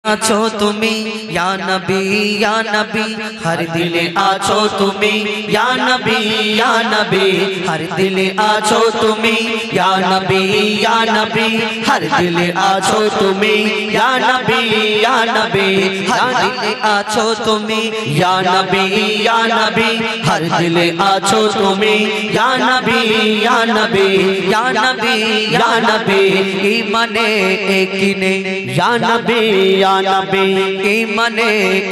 आछो तुमी या नबी हर दिले आछो तुमी या नबी हर दिले आछो तुमी या नबी हर दिले आछो तुमी या नबी हर दिले आछो तुमी या नबी हर दिले आछो तुमी या नबी ईमाने एकिने या नबी ईमाने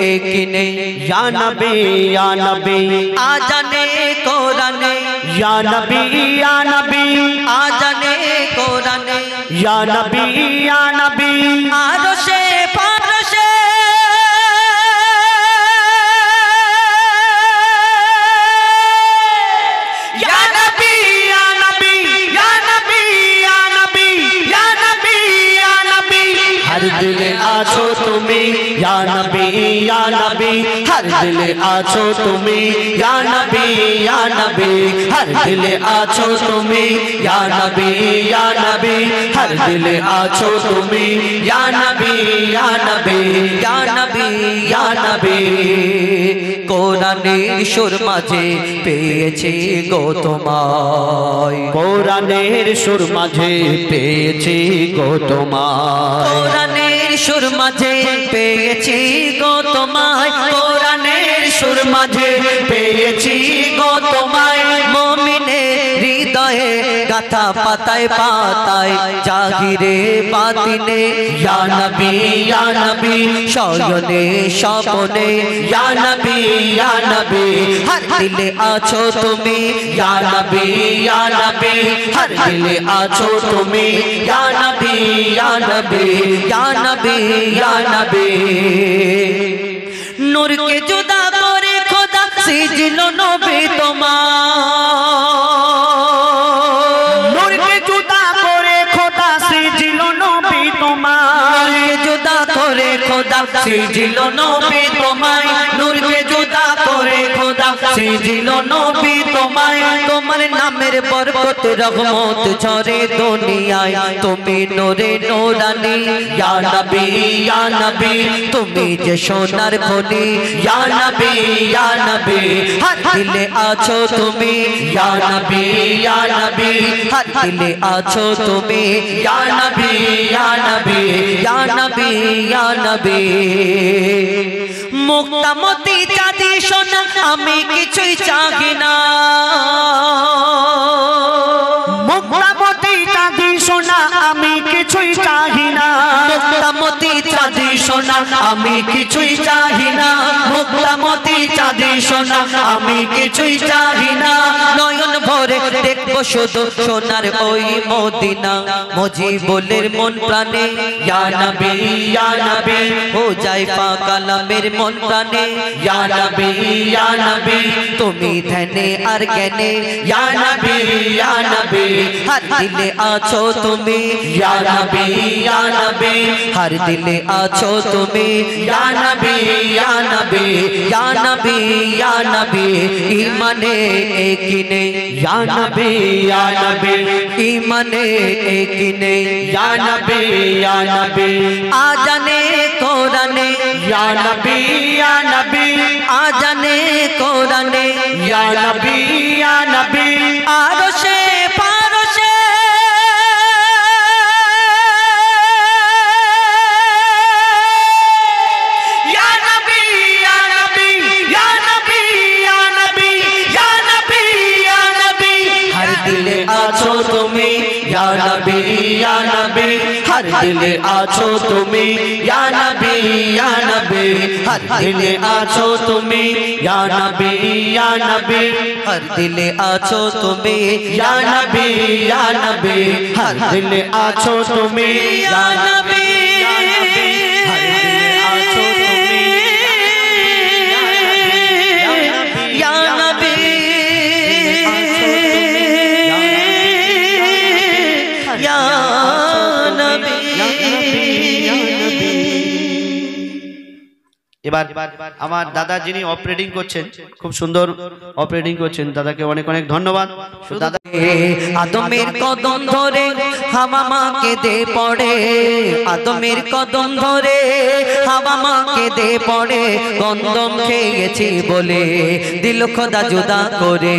एकिने या नबी आजाने कोराने या नबी आजाने कोराने या नबी आरशे पारशे या नबी हर दिले आछो तुमी या नबी हर दिले आछो तुमी या नबी हर दिले आछो तुमी या नबी हर दिले आछो तुमी या नबी কোরআনের সুর মাঝে পেয়েছি গো তোমায় কোরআনের সুর মাঝে পেয়েছি গো তোমায় কোরআনের সুর মাঝে পেয়েছি গো তোমায় কোরআনের সুর মাঝে পেয়েছি গো তোমায় মুমিনের হৃদয়ে গাথা পাতায় পাতায় জাহিরে বাতিনে ইয়া নবী শয়নে স্বপনে ইয়া নবী হর দিলে আছো তুমি ইয়া নবী হর দিলে আছো তুমি ইয়া নবী নূর কে জুদা করে খোদা সিজলো নবী তোমার নূর কে জুদা করে খোদা সিজলো নবী তোমার জুদা করে খোদা সিজলো নবী তোমায় নূর কে জুদা করে খোদা সিজলো নবী তোমায় তোমার নামের বরকত রহমত ঝরে দুনিয়ায় তুমি নূরে নূরানী ইয়া নবী তুমি যে সোনার খনি ইয়া নবী হর দিলে আছো তুমি ইয়া নবী হর দিলে আছো তুমি ইয়া নবী মুক্তামতি চাঁদি সোনা আমি কিছুই চাহি না মুক্তামতি চাঁদি সোনা আমি কিছুই চাহি না মুক্তামতি চাঁদি সোনা আমি কিছুই চাহি না মুক্তামতি চাঁদি সোনা আমি কিছুই চাহি না নয়ন ভরে দেখবো শুধু সোনার ওই মদিনা মুজিবুলের মন প্রাণে ইয়া নবী ও যায় কালামের মন প্রাণে ইয়া নবী তুমি ধ্যানে আর জ্ঞানে ইয়া নবী হর দিলে আছো তুমি ইয়া নবী হর দিলে আছো তুমি ইয়া নবী ইমানে একিনে ইয়া নবী ইমানে একিনে ইয়া নবী আজানে কোরআনে ইয়া নবী আজানে কোরআনে ইয়া নবী আরশে পারশে আছো তুমি ইয়া নবী হর দিলে আছো তুমি ইয়া নবী হর দিলে আছো তুমি ইয়া নবী হর দিলে আছো তুমি ইয়া নবী হর দিলে আছো তুমি ইয়া নবী এবার আমার দাদা যিনি অপারেটিং করছেন খুব সুন্দর অপারেটিং করছেন দাদাকে অনেক অনেক ধন্যবাদ দাদা আদমের কদম ধরে হামামা কেঁদে পড়ে আদমের কদম ধরে হাওয়া মা কেঁদে পড়ে গন্ধম খেয়েছি বলে দিল খোদা জুদা করে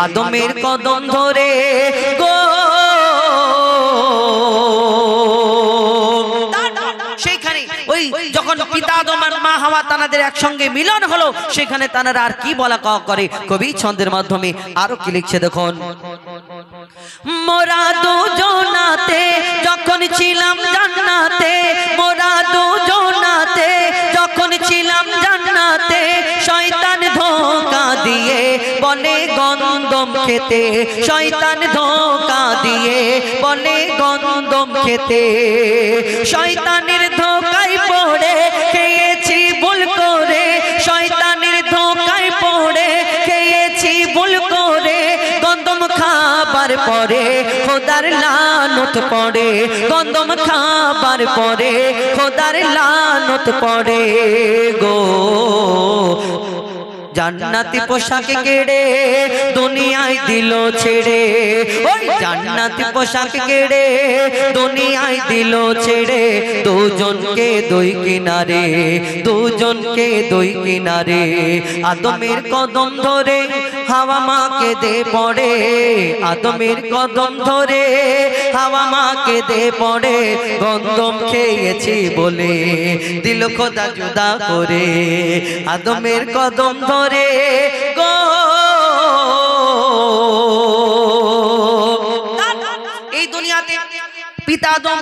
আদমের কদম ধরে গো সেইখানে ওই যখন পিতা আদম আর মা হাওয়া তানাদের একসঙ্গে মিলন হলো সেখানে তানারা আর কি বলা করে কবি ছন্দের মাধ্যমে আরো কি লিখছে দেখুন মোরা দুজনাতে যখন ছিলাম জান্নাতে মোরা দুজনাতে যখন ছিলাম জান্নাতে শয়তান ধোঁকা দিয়ে বলে গন্ধম খেতে শয়তান ধোঁকা দিয়ে বলে গন্ধম খেতে শয়তানের ধোঁকায় পড়ে খেয়েছি ভুল করে শয়তানের ধোঁকায় পড়ে খেয়েছি ভুল করে গন্ধম খাবার পরে খোদার লানত পড়ে গন্ধম খাবার পরে খোদার লানত পড়ে গো জান্নাতি পোশাক কেড়ে দুনিয়ায় দিল ছেড়ে ওই জান্নাতি পোশাক কেড়ে দুনিয়ায় দিল ছেড়ে দুজনকে দুই কিনারে দুজনকে দুই কিনারে আদমের কদম ধরে হাওয়া মা কেঁদে পড়ে আদমের কদম ধরে হাওয়া মা কেঁদে পড়ে গন্ধম খেয়েছি বলে দিল খোদা জুদা করে আদমের কদম ধরে গো এই দুনিয়াতে পিতা আদম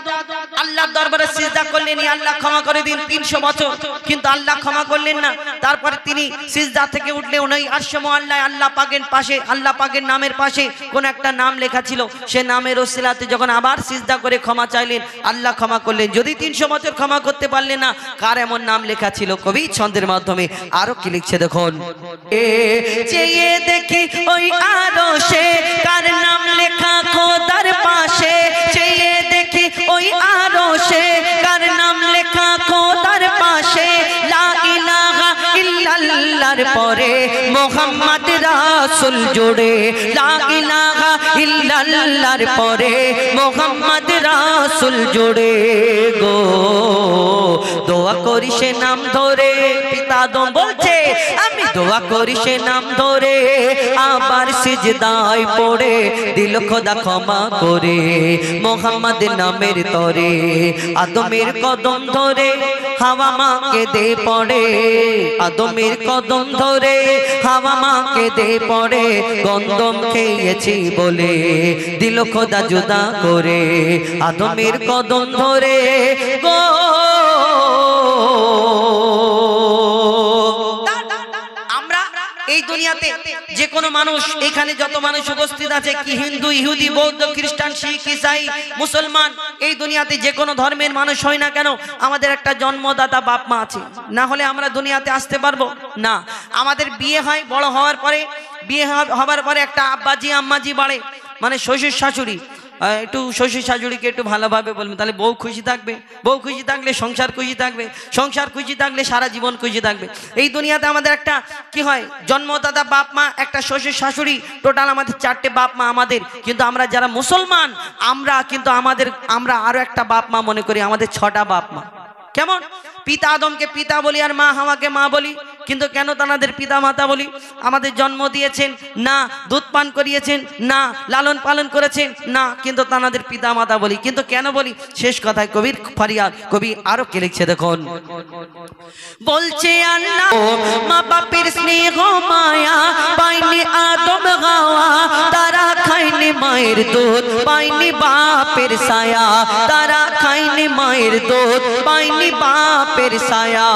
আল্লাহর দরবারে সিজদা করলেন আল্লাহ ক্ষমা করে দিন 300 বছর কিন্তু আল্লাহ ক্ষমা করলেন না তারপরে তিনি সিজদা থেকে উঠলেন ওই আরশ মুআল্লায় আল্লাহ পাকের পাশে আল্লাহ পাকের নামের পাশে কোন একটা নাম লেখা ছিল সে নামের ওসিলাতে যখন আবার সিজদা করে ক্ষমা চাইলেন আল্লাহ ক্ষমা করলেন যদি 300 বছর ক্ষমা করতে পারলেন না কার এমন নাম লেখা ছিল কবি ছন্দের মাধ্যমে আরো কি লিখছে দেখুন এ চেয়ে দেখি ওই আরশে কার নাম লেখা খোদার পাশে চেয়ে দেখি ওই আরশে কার নাম লেখা খোদার পাশে লা ইলাহা ইল্লাল্লাহর পরে মুহাম্মদ রাসূল জোড়ে লা ইলাহা ইল্লাল্লাহর পরে মুহাম্মদ রাসূল জোড়ে গো দোয়া করি সে নাম ধরে পিতা আদম বলছে আমি দোয়া করি সে নাম ধরে আবার সিজদায় পড়ে দিল খোদা ক্ষমা করে মুহাম্মদ নামের তরে আদমের কদম ধরে হাওয়া মা কেঁদে পড়ে আদমের কদম ধরে হাওয়া মা কেঁদে পড়ে গন্ধম খেয়েছি বলে দিল খোদা জুদা করে আদমের কদম ধরে গো আমরা এই দুনিয়াতে যে কোনো মানুষ এখানে যত মানুষ উপস্থিত আছে কি হিন্দু ইহুদি বৌদ্ধ খ্রিস্টান শিখ ইসাই মুসলমান এই দুনিয়াতে যে কোনো ধর্মের মানুষ হয় না কেন আমাদের একটা জন্মদাতা বাপ মা আছে না হলে আমরা দুনিয়াতে আসতে পারবো না আমাদের বিয়ে হয় বড় হওয়ার পরে বিয়ে হওয়ার পরে একটা আব্বাজি আম্মাজি বাড়ে মানে শ্বশুর শাশুড়ি একটু শ্বশুর শাশুড়িকে একটু ভালোভাবে বলবেন তাহলে বউ খুশি থাকবে বউ খুশি থাকলে সংসার খুশি থাকবে সংসার খুশি থাকলে সারা জীবন খুশি থাকবে এই দুনিয়াতে আমাদের একটা কি হয় জন্মদাতা বাপ মা একটা শ্বশুর শাশুড়ি টোটাল আমাদের 4টে বাপ মা আমাদের কিন্তু আমরা যারা মুসলমান আমরা কিন্তু আমরা আরো একটা বাপ মা মনে করি আমাদের 6টা বাপ মা কেমন পিতা আদমকে পিতা বলি আর মা হাওয়াকে মা বলি কিন্তু কেন তাদের পিতা মাতা বলি আমাদের জন্ম দিয়েছেন না দুধ পান করিয়েছেন না লালন পালন করেছেন না কিন্তু তাদের পিতা মাতা বলি কিন্তু কেন বলি শেষ কথায় কবির ফরিয়াদ কবি আরো কে লিখছে দেখুন বলছে আল্লাহ মা বাপের স্নেহ মায়া পাইনি আদম হাওয়া তারা খায়নি মায়ের দুধ পাইনি বাপের ছায়া তারা খায়নি মায়ের দুধ পাইনি বাপের ছায়া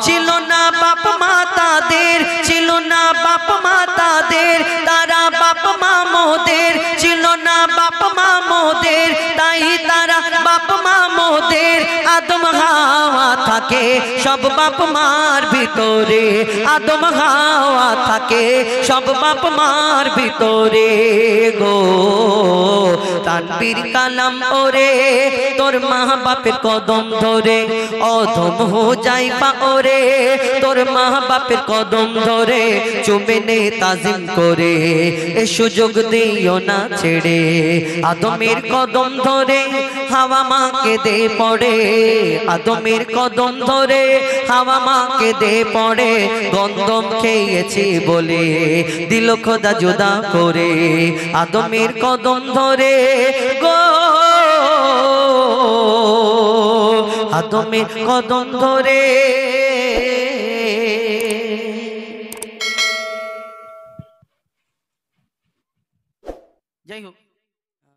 ছিল না বাপ মাতাদের ছিল না বাপ মাতাদের তারা বাপ মা মোদের ছিল না বাপ মা মোদের তাই তারা বাপ মা মোদের আদম হাওয়া থাকে সব বাপ মার ভিতরে আদম হাওয়া থাকে সব বাপ মার ভিতরে গো তানবীর কালাম ওরে তোর মা বাপের কদম ধরে অধম হো যাই পা ওরে তোর মা বাপের কদম ধরে চুমে নে তাজিম করে এ সুযোগ দিও না ছেড়ে আদমের কদম ধরে হাওয়া মাকে দে পড়ে, আদমের কদম ধরে হাওয়া মাকে দে পড়ে, গন্ধম খেয়েছি বলে দিল খোদা জুদা করে। আদমের কদম ধরে গো, আদমের কদম ধরে। যাই হোক।